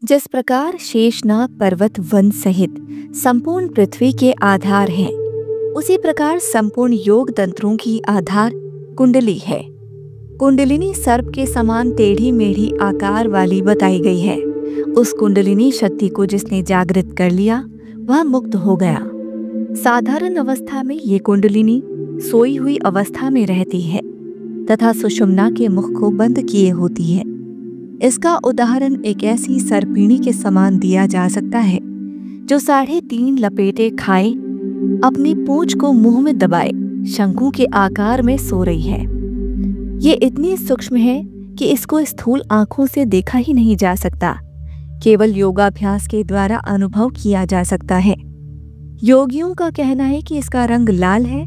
जिस प्रकार शेषनाग पर्वत वन सहित संपूर्ण पृथ्वी के आधार हैं, उसी प्रकार संपूर्ण योग तंत्रों की आधार कुंडली है। कुंडलिनी सर्प के समान टेढ़ी मेढ़ी आकार वाली बताई गई है। उस कुंडलिनी शक्ति को जिसने जागृत कर लिया वह मुक्त हो गया। साधारण अवस्था में ये कुंडलिनी सोई हुई अवस्था में रहती है तथा सुषुम्ना के मुख को बंद किए होती है। इसका उदाहरण एक ऐसी सर्पिणी के समान दिया जा सकता है जो 3.5 लपेटे खाए अपनी पूंछ को मुंह में दबाए शंकु के आकार में सो रही है। ये इतनी सूक्ष्म है कि इसको स्थूल आंखों से देखा ही नहीं जा सकता, केवल योगाभ्यास के द्वारा अनुभव किया जा सकता है। योगियों का कहना है कि इसका रंग लाल है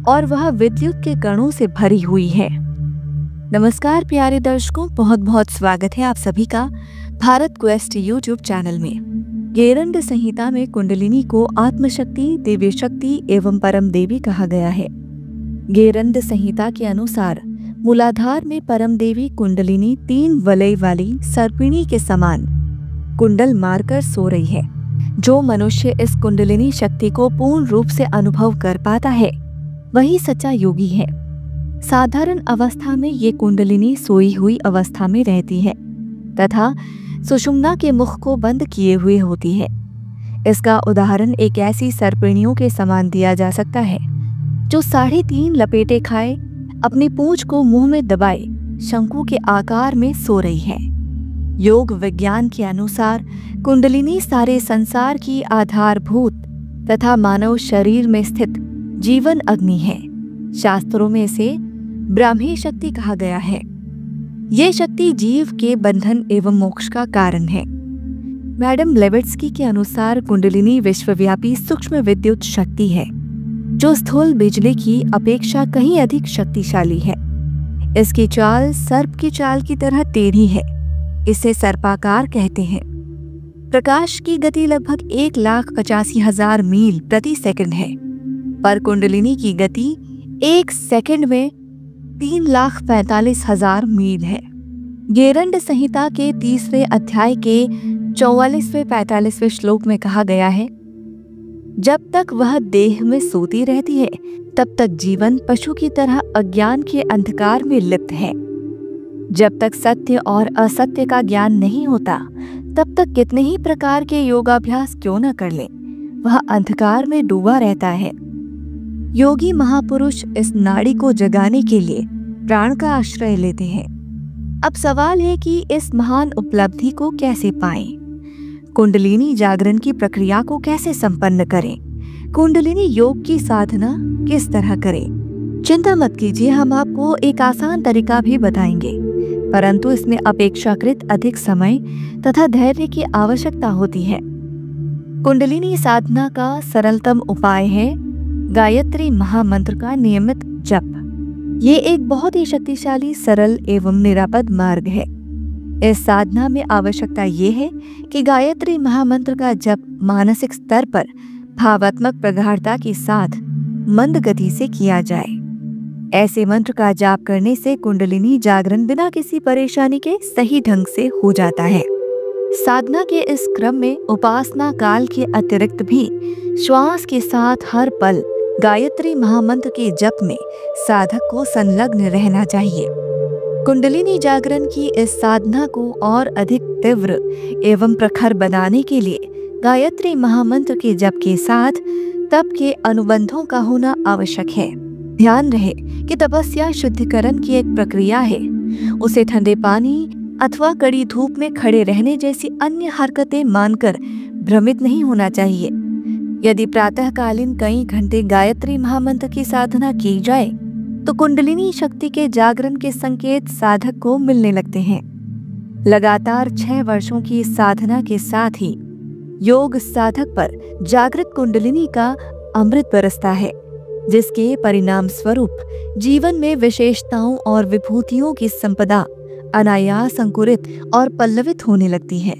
और वह विद्युत के कणों से भरी हुई है। नमस्कार प्यारे दर्शकों, बहुत बहुत स्वागत है आप सभी का भारत क्वेस्ट यूट्यूब चैनल में। गेरंड संहिता में कुंडलिनी को आत्मशक्ति, दिव्य शक्ति एवं परम देवी कहा गया है। गेरंड संहिता के अनुसार मूलाधार में परम देवी कुंडलिनी 3 वलय वाली सर्पिणी के समान कुंडल मारकर सो रही है। जो मनुष्य इस कुंडलिनी शक्ति को पूर्ण रूप से अनुभव कर पाता है वही सच्चा योगी है। साधारण अवस्था में ये कुंडलिनी सोई हुई अवस्था में रहती है तथा सुषुम्ना के मुख को बंद किए हुए होती है। इसका उदाहरण एक ऐसी सर्पिणियों के समान दिया जा सकता है जो 3.5 लपेटे खाए अपनी पूंछ को मुंह में दबाए शंकु के आकार में सो रही है। योग विज्ञान के अनुसार कुंडलिनी सारे संसार की आधारभूत तथा मानव शरीर में स्थित जीवन अग्नि है। शास्त्रों में इसे ब्राह्मी शक्ति कहा गया है। ये शक्ति जीव के बंधन एवं मोक्ष का कारण है। मैडम ब्लेवेट्स्की के अनुसार कुंडलिनी विश्वव्यापी सूक्ष्म विद्युत शक्ति है जो स्थूल बिजली की अपेक्षा कहीं अधिक शक्तिशाली है। इसकी चाल सर्प की चाल की तरह टेढ़ी है। इसे सर्पाकार कहते हैं। प्रकाश की गति लगभग 1,85,000 मील प्रति सेकंड है, पर कुंडलिनी की गति 1 सेकंड में 3,45,000 मील है। गेरंड संहिता के 3रे अध्याय के 44वें-45वें श्लोक में कहा गया है, जब तक वह देह में सोती रहती है तब तक जीवन पशु की तरह अज्ञान के अंधकार में लिप्त है। जब तक सत्य और असत्य का ज्ञान नहीं होता तब तक कितने ही प्रकार के योगाभ्यास क्यों न कर ले, वह अंधकार में डूबा रहता है। योगी महापुरुष इस नाड़ी को जगाने के लिए प्राण का आश्रय लेते हैं। अब सवाल है कि इस महान उपलब्धि को कैसे पाएं? कुंडलिनी जागरण की प्रक्रिया को कैसे संपन्न करें? कुंडलिनी योग की साधना किस तरह करें? चिंता मत कीजिए, हम आपको एक आसान तरीका भी बताएंगे, परंतु इसमें अपेक्षाकृत अधिक समय तथा धैर्य की आवश्यकता होती है। कुंडलिनी साधना का सरलतम उपाय है गायत्री महामंत्र का नियमित जप। ये एक बहुत ही शक्तिशाली, सरल एवं निरापद मार्ग है। इस साधना में आवश्यकता ये है कि गायत्री महामंत्र का जप मानसिक स्तर पर भावात्मक प्रगाढ़ता के साथ मंद गति से किया जाए। ऐसे मंत्र का जाप करने से कुंडलिनी जागरण बिना किसी परेशानी के सही ढंग से हो जाता है। साधना के इस क्रम में उपासना काल के अतिरिक्त भी श्वास के साथ हर पल गायत्री महामंत्र के जप में साधक को संलग्न रहना चाहिए। कुंडलिनी जागरण की इस साधना को और अधिक तीव्र एवं प्रखर बनाने के लिए गायत्री महामंत्र के जप के साथ तप के अनुबंधों का होना आवश्यक है। ध्यान रहे कि तपस्या शुद्धिकरण की एक प्रक्रिया है। उसे ठंडे पानी अथवा कड़ी धूप में खड़े रहने जैसी अन्य हरकतें मानकर भ्रमित नहीं होना चाहिए। यदि प्रातःकालीन कई घंटे गायत्री महामंत्र की साधना की जाए तो कुंडलिनी शक्ति के जागरण के संकेत साधक को मिलने लगते हैं। लगातार 6 वर्षों की साधना के साथ ही योग साधक पर जागृत कुंडलिनी का अमृत बरसता है, जिसके परिणाम स्वरूप जीवन में विशेषताओं और विभूतियों की संपदा अनायास अंकुरित और पल्लवित होने लगती है,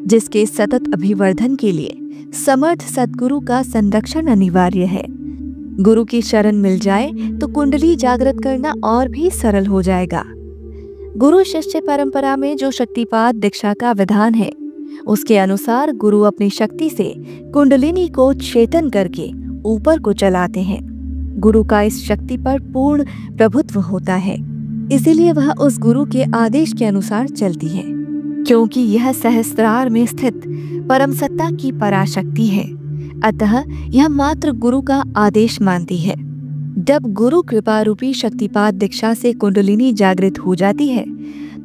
जिसके सतत अभिवर्धन के लिए समर्थ सद्गुरु का संरक्षण अनिवार्य है। गुरु की शरण मिल जाए तो कुंडली जागृत करना और भी सरल हो जाएगा। गुरु शिष्य परंपरा में जो शक्तिपात दीक्षा का विधान है उसके अनुसार गुरु अपनी शक्ति से कुंडलिनी को चेतन करके ऊपर को चलाते हैं। गुरु का इस शक्ति पर पूर्ण प्रभुत्व होता है, इसीलिए वह उस गुरु के आदेश के अनुसार चलती है, क्योंकि यह सहस्त्रार में स्थित परम सत्ता की पराशक्ति है। अतः यह मात्र गुरु का आदेश मानती है। जब गुरु कृपा रूपी शक्तिपात दीक्षा से कुंडलिनी जागृत हो जाती है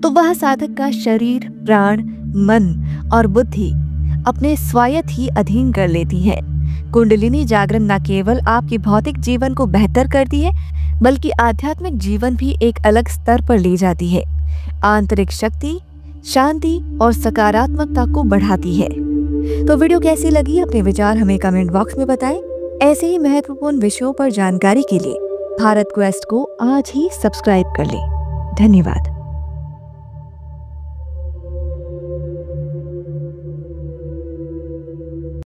तो वह साधक का शरीर, प्राण, मन और बुद्धि अपने स्वायत्त ही अधीन कर लेती है। कुंडलिनी जागरण न केवल आपके भौतिक जीवन को बेहतर करती है, बल्कि आध्यात्मिक जीवन भी एक अलग स्तर पर ले जाती है। आंतरिक शक्ति, शांति और सकारात्मकता को बढ़ाती है। तो वीडियो कैसी लगी, अपने विचार हमें कमेंट बॉक्स में बताएं। ऐसे ही महत्वपूर्ण विषयों पर जानकारी के लिए भारत क्वेस्ट को आज ही सब्सक्राइब कर लें। धन्यवाद।